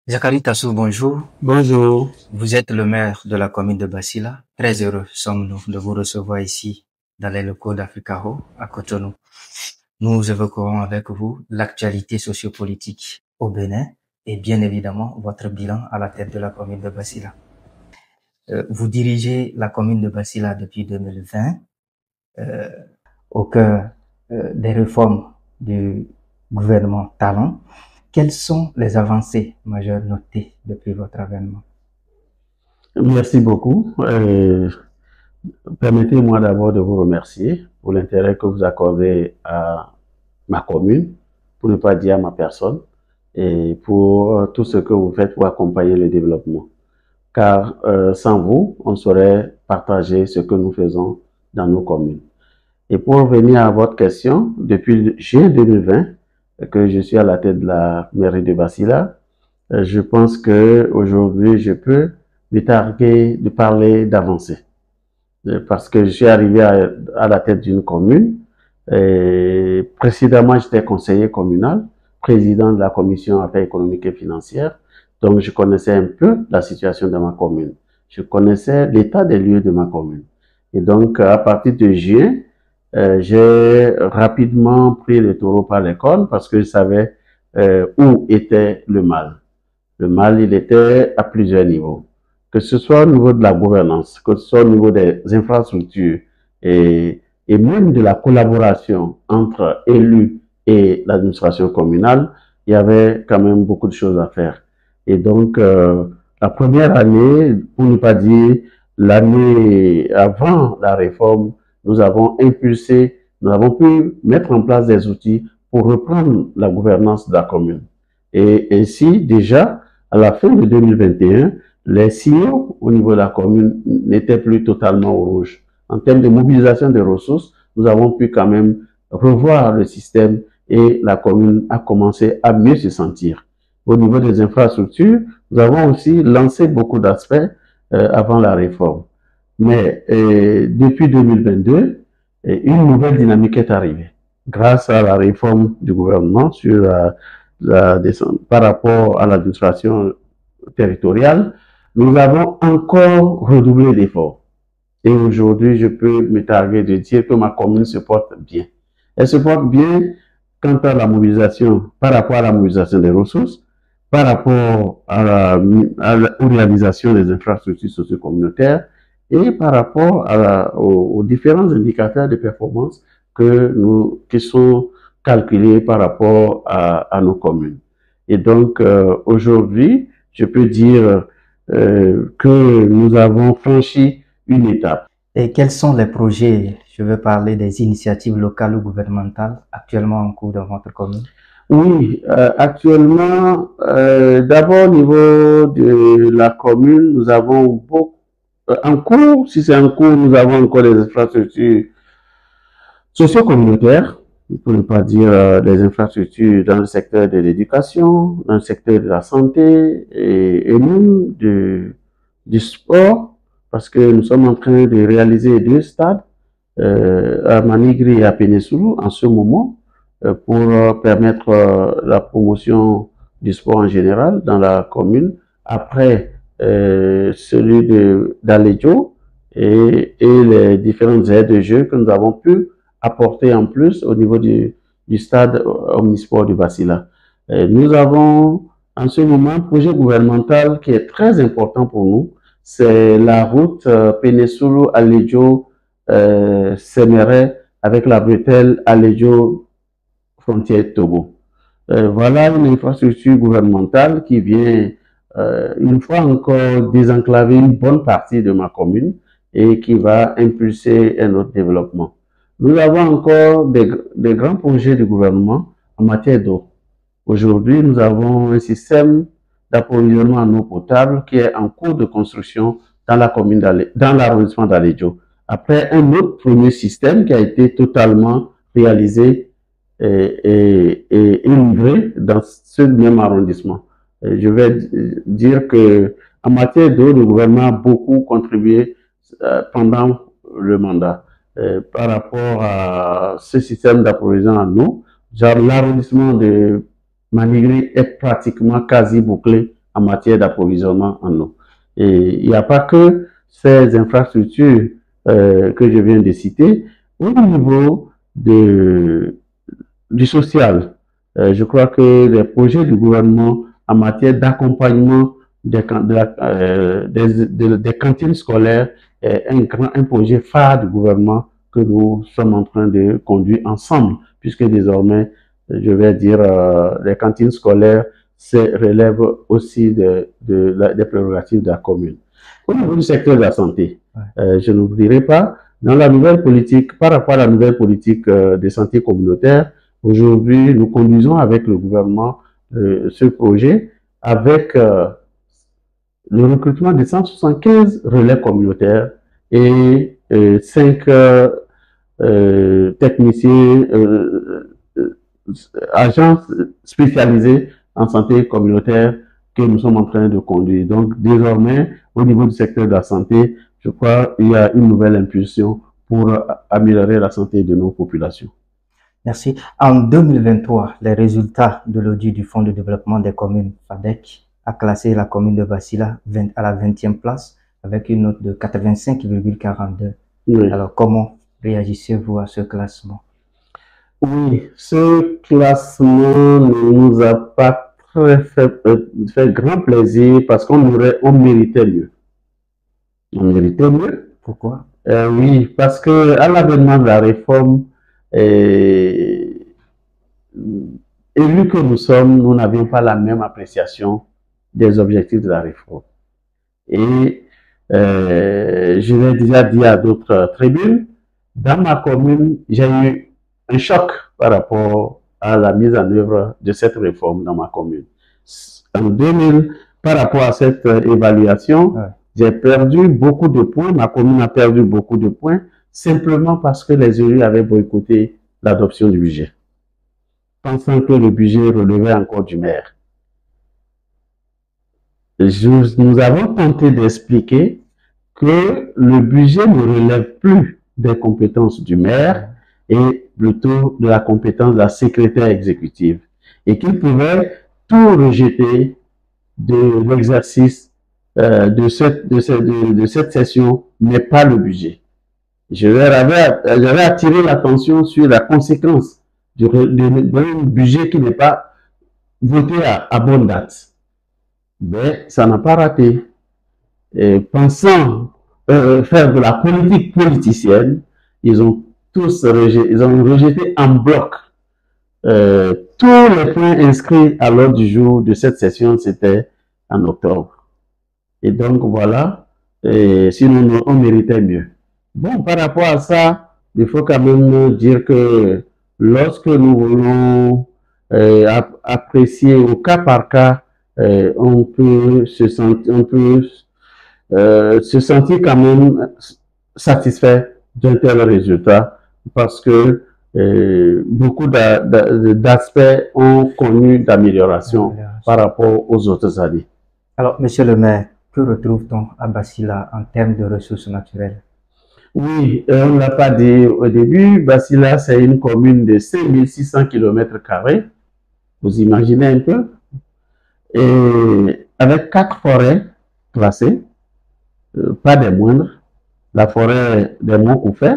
Zachary Tassou, bonjour. Bonjour. Vous êtes le maire de la commune de Basila. Très heureux sommes-nous de vous recevoir ici dans les locaux d'Africaho à Cotonou. Nous évoquerons avec vous l'actualité sociopolitique au Bénin et bien évidemment votre bilan à la tête de la commune de Basila. Vous dirigez la commune de Basila depuis 2020 au cœur des réformes du gouvernement Talon. Quelles sont les avancées majeures notées depuis votre avènement? Merci beaucoup. Permettez-moi d'abord de vous remercier pour l'intérêt que vous accordez à ma commune, pour ne pas dire à ma personne, et pour tout ce que vous faites pour accompagner le développement. Car sans vous, on saurait partager ce que nous faisons dans nos communes. Et pour revenir à votre question, depuis juin 2020, que je suis à la tête de la mairie de Basila, je pense que aujourd'hui je peux me targuer de parler d'avancée. Parce que je suis arrivé à la tête d'une commune. Et précédemment, j'étais conseiller communal, président de la commission affaires économiques et financières. Donc, je connaissais un peu la situation de ma commune. Je connaissais l'état des lieux de ma commune. Et donc, à partir de juin, j'ai rapidement pris le taureau par les cornes parce que je savais où était le mal. Le mal, il était à plusieurs niveaux. Que ce soit au niveau de la gouvernance, que ce soit au niveau des infrastructures et même de la collaboration entre élus et l'administration communale, il y avait quand même beaucoup de choses à faire. Et donc, la première année, pour ne pas dire l'année avant la réforme, nous avons impulsé, nous avons pu mettre en place des outils pour reprendre la gouvernance de la commune. Et ainsi, déjà, à la fin de 2021, les signaux au niveau de la commune n'étaient plus totalement au rouge. En termes de mobilisation des ressources, nous avons pu quand même revoir le système et la commune a commencé à mieux se sentir. Au niveau des infrastructures, nous avons aussi lancé beaucoup d'aspects avant la réforme. Mais depuis 2022, une nouvelle dynamique est arrivée grâce à la réforme du gouvernement sur par rapport à l'administration territoriale. Nous avons encore redoublé d'efforts. Et aujourd'hui, je peux me targuer de dire que ma commune se porte bien. Elle se porte bien quant à la mobilisation, par rapport à la mobilisation des ressources, par rapport aux réalisations des infrastructures socio-communautaires et par rapport aux différents indicateurs de performance qui sont calculés par rapport à nos communes. Et donc, aujourd'hui, je peux dire que nous avons franchi une étape. Et quels sont les projets, je veux parler des initiatives locales ou gouvernementales actuellement en cours dans votre commune? Oui, actuellement, d'abord au niveau de la commune, nous avons beaucoup, en cours, si c'est en cours, nous avons encore des infrastructures socio-communautaires, pour ne pas dire des infrastructures dans le secteur de l'éducation, dans le secteur de la santé et même du sport, parce que nous sommes en train de réaliser 2 stades à Manigri et à Pénessoulou en ce moment pour permettre la promotion du sport en général dans la commune. Après celui d'Aledjo et les différentes aires de jeu que nous avons pu apporter en plus au niveau du stade omnisport du Basila. Nous avons en ce moment un projet gouvernemental qui est très important pour nous. C'est la route Pénessoulou-Aledjo Séméret avec la bretelle Aledjo frontière Togo. Voilà une infrastructure gouvernementale qui vient une fois encore désenclaver une bonne partie de ma commune et qui va impulser un autre développement. Nous avons encore des grands projets du gouvernement en matière d'eau. Aujourd'hui, nous avons un système d'approvisionnement en eau potable qui est en cours de construction dans la commune dans l'arrondissement d'Aledjo. Après un autre premier système qui a été totalement réalisé et livré dans ce même arrondissement. Je vais dire que en matière d'eau, le gouvernement a beaucoup contribué pendant le mandat par rapport à ce système d'approvisionnement en eau. Genre l'arrondissement de Manigri est pratiquement quasi bouclé en matière d'approvisionnement en eau. Et il n'y a pas que ces infrastructures que je viens de citer. Au niveau du social, je crois que les projets du gouvernement en matière d'accompagnement des cantines scolaires est un projet phare du gouvernement que nous sommes en train de conduire ensemble, puisque désormais, je vais dire, les cantines scolaires relèvent aussi des prérogatives de la commune. Au niveau du secteur de la santé, je n'oublierai pas, dans la nouvelle politique, par rapport à la nouvelle politique de santé communautaire, aujourd'hui, nous conduisons avec le gouvernement ce projet avec le recrutement de 175 relais communautaires et 5 techniciens, agents spécialisés en santé communautaire que nous sommes en train de conduire. Donc, désormais, au niveau du secteur de la santé, je crois qu'il y a une nouvelle impulsion pour améliorer la santé de nos populations. Merci. En 2023, les résultats de l'audit du Fonds de développement des communes FADEC a classé la commune de Basila à la 20e place avec une note de 85,42. Oui. Alors, comment réagissez-vous à ce classement? Oui, ce classement ne nous a pas fait grand plaisir parce qu'on méritait mieux. On méritait mieux. Pourquoi? Oui, parce que à l'avènement de la réforme, élus que nous sommes, nous n'avions pas la même appréciation des objectifs de la réforme. Et je l'ai déjà dit à d'autres tribunes, dans ma commune, j'ai eu un choc par rapport à la mise en œuvre de cette réforme dans ma commune. En 2000, par rapport à cette évaluation, j'ai perdu beaucoup de points, ma commune a perdu beaucoup de points, simplement parce que les élus avaient boycotté l'adoption du budget, pensant que le budget relevait encore du maire. Nous avons tenté d'expliquer que le budget ne relève plus des compétences du maire et plutôt de la compétence de la secrétaire exécutive et qu'il pouvait tout rejeter de l'exercice de cette session, mais pas le budget. J'avais attiré l'attention sur la conséquence d'un budget qui n'est pas voté à bonne date. Mais ça n'a pas raté. Et pensant faire de la politique politicienne, ils ont tous rejeté en bloc tous les points inscrits à l'ordre du jour de cette session, c'était en octobre. Et donc voilà, sinon on méritait mieux. Bon, par rapport à ça, il faut quand même dire que lorsque nous voulons apprécier au cas par cas, on peut se sentir quand même satisfait d'un tel résultat parce que beaucoup d'aspects ont connu d'amélioration par rapport aux autres années. Alors, monsieur le maire, que retrouve-t-on à Basila en termes de ressources naturelles? Oui, on ne l'a pas dit au début, Basila c'est une commune de 5600 km². Vous imaginez un peu? Et avec 4 forêts classées, pas des moindres, la forêt des Monts-Koufé,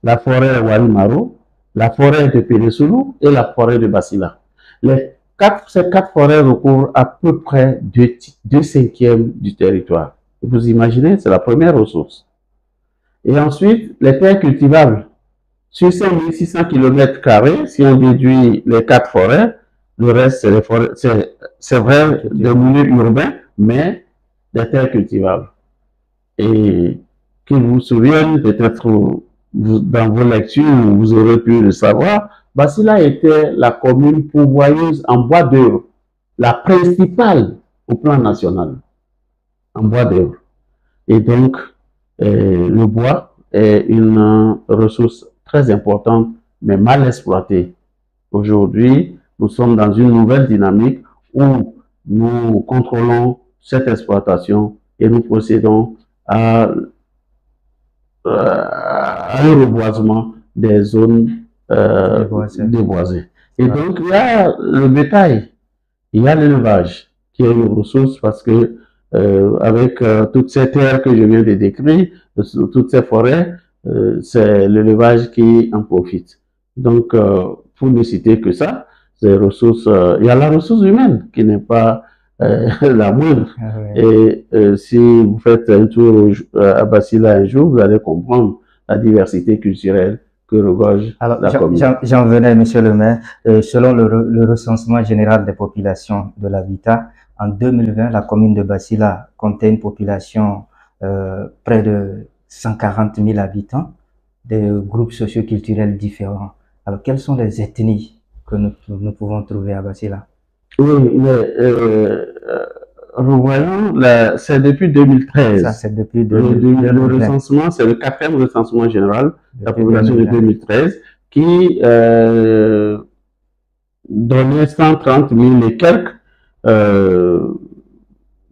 la forêt de Walimaro, la forêt de Péressoulou et la forêt de Basila. Ces 4 forêts recouvrent à peu près 2/5 du territoire. Vous imaginez, c'est la première ressource. Et ensuite, les terres cultivables. Sur 5600 km², si on déduit les 4 forêts, le reste, c'est les forêts, c'est vrai, des milieux urbains, mais des terres cultivables. Et qui vous souviennent, peut-être dans vos lectures, vous aurez pu le savoir, Basila était la commune pourvoyeuse en bois d'œuvre, la principale au plan national, en bois d'œuvre. Et donc, le bois est une ressource très importante, mais mal exploitée. Aujourd'hui, nous sommes dans une nouvelle dynamique où nous contrôlons cette exploitation et nous procédons à un reboisement des zones déboisées. Et donc, il y a le bétail, il y a l'élevage. qui est une ressource parce que avec toutes ces terres que je viens de décrire, toutes ces forêts, c'est l'élevage qui en profite. Donc, pour ne citer que ça, ces ressources, il y a la ressource humaine qui n'est pas la moindre. Ah ouais. Et si vous faites un tour à Basila un jour, vous allez comprendre la diversité culturelle que regorge Alors, la commune. j'en venais, monsieur le maire. Selon le recensement général des populations de l'habitat, en 2020, la commune de Basila comptait une population près de 140 000 habitants, des groupes socioculturels différents. Alors, quelles sont les ethnies que nous pouvons trouver à Basila? Oui, mais revoyons, c'est depuis 2013. Ça, c'est depuis Le 2020. recensement, c'est le 4e recensement général de la Depuis population de 2020. 2013 qui donnait 130 000 et quelques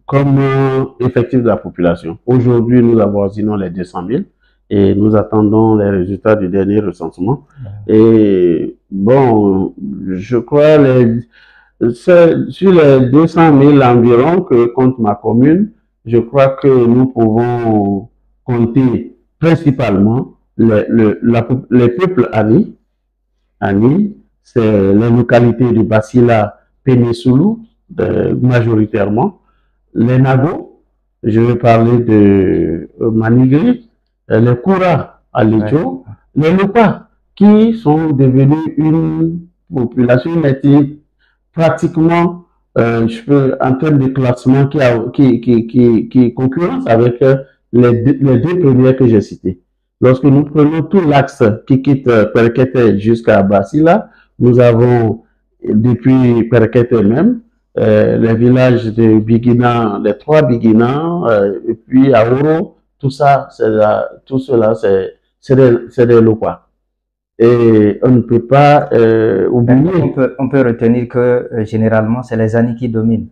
comme effectif de la population. Aujourd'hui, nous avoisinons les 200 000 et nous attendons les résultats du dernier recensement. Et bon, je crois sur les 200 000 environ que compte ma commune, je crois que nous pouvons compter principalement les peuples amis. Amis, c'est les localités de Basila, Pénésoulou, majoritairement. Les Nago, je vais parler de Manigri, les Koura à Lécho, les Lupa, qui sont devenus une population ethnique pratiquement, en termes de classement, qui concurrence avec les deux premières que j'ai citées. Lorsque nous prenons tout l'axe qui quitte Perkete jusqu'à Basila, nous avons, depuis Perkete même, les villages de Biguina, les 3 Biguina, et puis Aoro, tout ça, tout cela, c'est des Lopa. Et on ne peut pas oublier. On peut retenir que généralement, c'est les Ani qui dominent.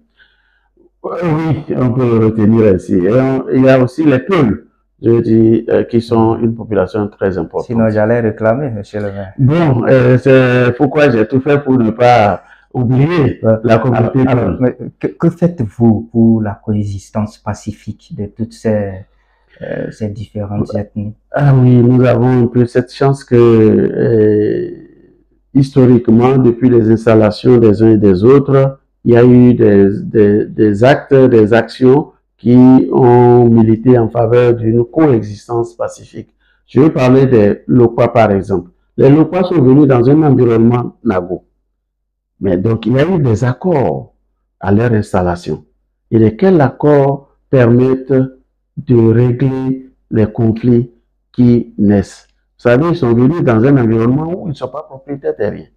Oui, on peut le retenir ainsi. Et il y a aussi les Peuls, je dis, qui sont une population très importante. Sinon, j'allais réclamer, monsieur le maire. Bon, c'est pourquoi j'ai tout fait pour ne pas oublier la communauté Peul. Mais que faites-vous pour la coexistence pacifique de toutes ces différentes ethnies? Ah oui, nous avons un peu cette chance que historiquement, depuis les installations des uns et des autres, il y a eu des actes, des actions qui ont milité en faveur d'une coexistence pacifique. Je vais parler des Lokwa par exemple. Les Lokwa sont venus dans un environnement Nago. Mais donc, il y a eu des accords à leur installation. Et lesquels accords permettent de régler les conflits qui naissent. Vous savez, ils sont venus dans un environnement où ils ne sont pas propriétaires terriens.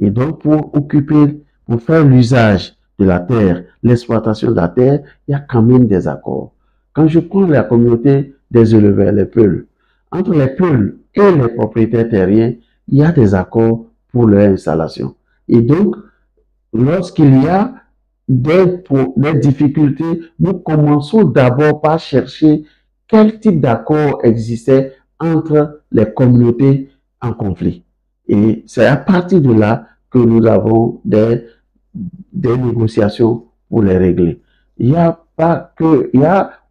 Et donc, pour faire l'usage de la terre, l'exploitation de la terre, il y a quand même des accords. Quand je prends la communauté des éleveurs, les Peuls, entre les Peuls et les propriétaires terriens, il y a des accords pour leur installation. Et donc, lorsqu'il y a des difficultés, nous commençons d'abord par chercher quel type d'accord existait entre les communautés en conflit. Et c'est à partir de là que nous avons des négociations pour les régler. Il y a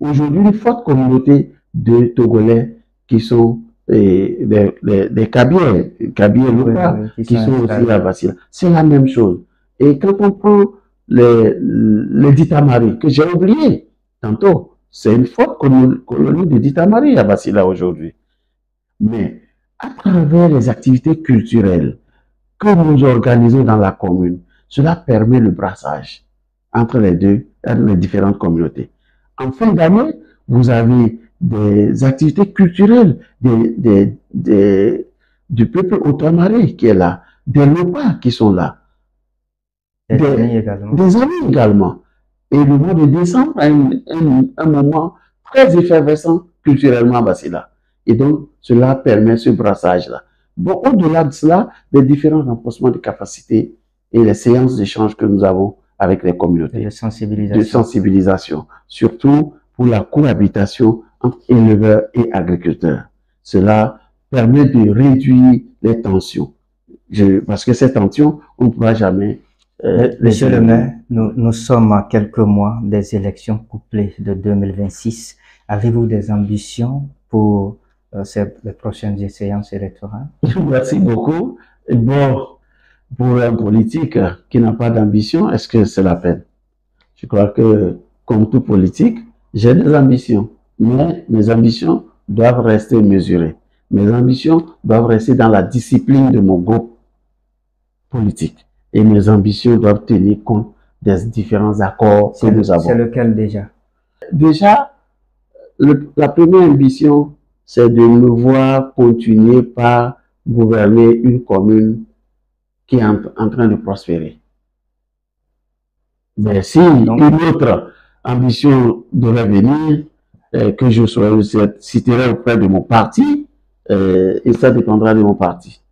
aujourd'hui une forte communauté de Togolais qui sont des Kabyles locaux, qui sont aussi à Basila. C'est la même chose. Et quand on prend les Ditamari, que j'ai oublié tantôt, c'est une forte colonie de Ditamari à Basila aujourd'hui. Mais à travers les activités culturelles que nous organisons dans la commune, cela permet le brassage entre les différentes communautés. En fin d'année, vous avez des activités culturelles du peuple Otamare qui est là, des Lopa qui sont là, des amis également. Et le mois de décembre est un moment très effervescent culturellement à Basila. Et donc, cela permet ce brassage-là. Bon, au-delà de cela, les différents renforcements de capacités et les séances d'échange que nous avons avec les communautés. De sensibilisation. Surtout pour la cohabitation entre éleveurs et agriculteurs. Cela permet de réduire les tensions. Parce que ces tensions, on ne pourra jamais Monsieur le maire, nous sommes à quelques mois des élections couplées de 2026. Avez-vous des ambitions pour les prochaines séances électorales? Merci beaucoup. Bon, pour un politique qui n'a pas d'ambition, est-ce que c'est la peine? Je crois que, comme tout politique, j'ai des ambitions, mais mes ambitions doivent rester mesurées. Mes ambitions doivent rester dans la discipline de mon groupe politique. Et mes ambitions doivent tenir compte des différents accords que nous avons. C'est lequel déjà? Déjà, la première ambition, c'est de me voir continuer par gouverner une commune qui est en train de prospérer. Mais si une autre ambition devait venir, que je citerai auprès de mon parti, et ça dépendra de mon parti.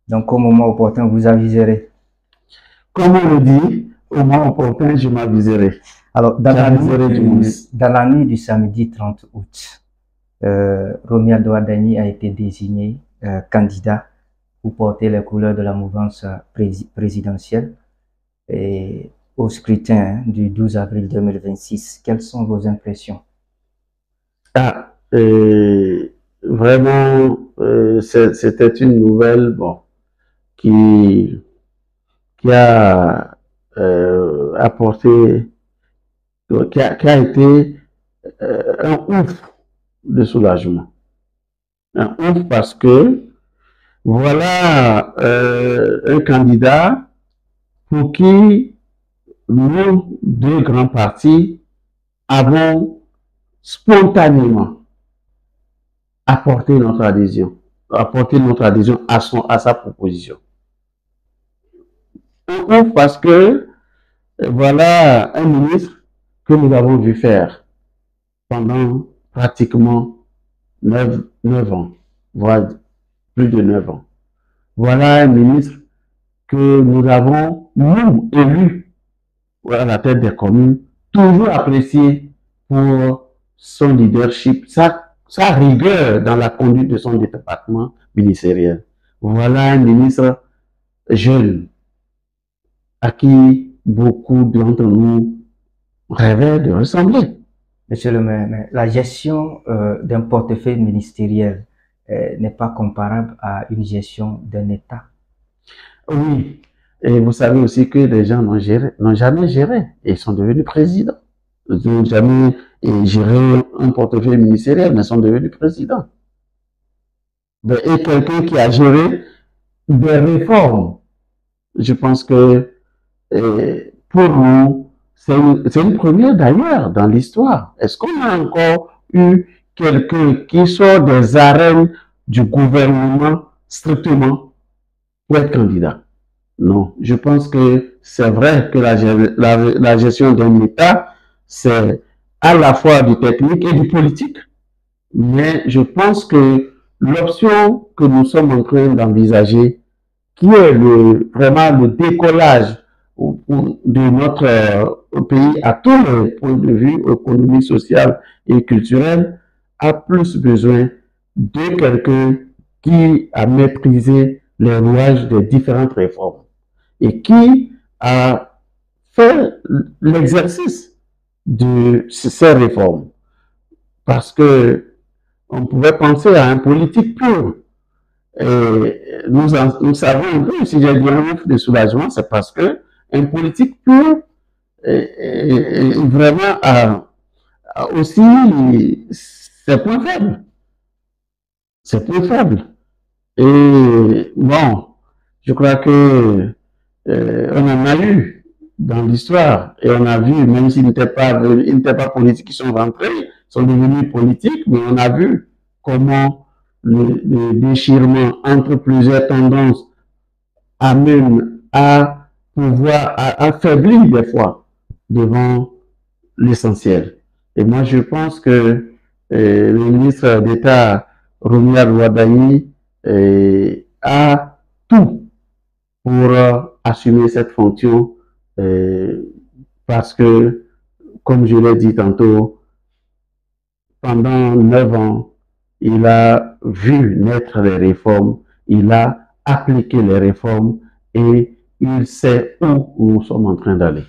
Donc, au moment opportun, vous aviserez. Comme on le dit, au moment opportun, je m'aviserai. Alors, dans la nuit du samedi 30 août, Romuald Wardani a été désigné candidat pour porter les couleurs de la mouvance présidentielle et au scrutin du 12 avril 2026. Quelles sont vos impressions? Vraiment, c'était une nouvelle qui a apporté, qui a été un ouf de soulagement. Un ouf parce que voilà un candidat pour qui nous, deux grands partis, avons spontanément apporté notre adhésion à sa proposition. Ouf parce que voilà un ministre que nous avons vu faire pendant pratiquement 9 ans, voire plus de 9 ans. Voilà un ministre que nous avons, nous, élus à la tête des communes, toujours apprécié pour son leadership, sa rigueur dans la conduite de son département ministériel. Voilà un ministre jeune à qui beaucoup d'entre nous rêvaient de ressembler. Monsieur le maire, la gestion d'un portefeuille ministériel n'est pas comparable à une gestion d'un État. Oui, et vous savez aussi que les gens n'ont jamais géré et sont devenus présidents. Ils n'ont jamais géré un portefeuille ministériel, mais sont devenus présidents. Et quelqu'un qui a géré des réformes, je pense que pour nous, c'est une première d'ailleurs dans l'histoire. Est-ce qu'on a encore eu quelqu'un qui sort des arènes du gouvernement strictement pour être candidat? Non, je pense que c'est vrai que la gestion d'un État, c'est à la fois du technique et du politique. Mais je pense que l'option que nous sommes en train d'envisager, qui est vraiment le décollage de notre pays à tous les points de vue économique, social et culturel, a plus besoin de quelqu'un qui a maîtrisé les rouages des différentes réformes et qui a fait l'exercice de ces réformes. Parce que on pouvait penser à un politique pur. Et nous savons un peu, si j'ai dit un ouf de soulagement, c'est parce que un politique pur vraiment a aussi ses points faibles. Ses points faibles. Et bon, je crois que on en a eu dans l'histoire et on a vu, même s'ils n'étaient pas politiques, ils sont rentrés, sont devenus politiques, mais on a vu comment le déchirement entre plusieurs tendances amène à pouvoir affaiblir des fois devant l'essentiel. Et moi, je pense que le ministre d'État Romuald Wardani a tout pour assumer cette fonction parce que, comme je l'ai dit tantôt, pendant 9 ans, il a vu naître les réformes, il a appliqué les réformes et il sait où nous sommes en train d'aller.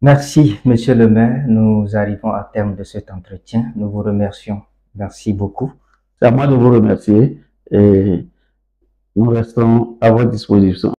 Merci, Monsieur le maire. Nous arrivons à terme de cet entretien. Nous vous remercions. Merci beaucoup. C'est à moi de vous remercier et nous restons à votre disposition.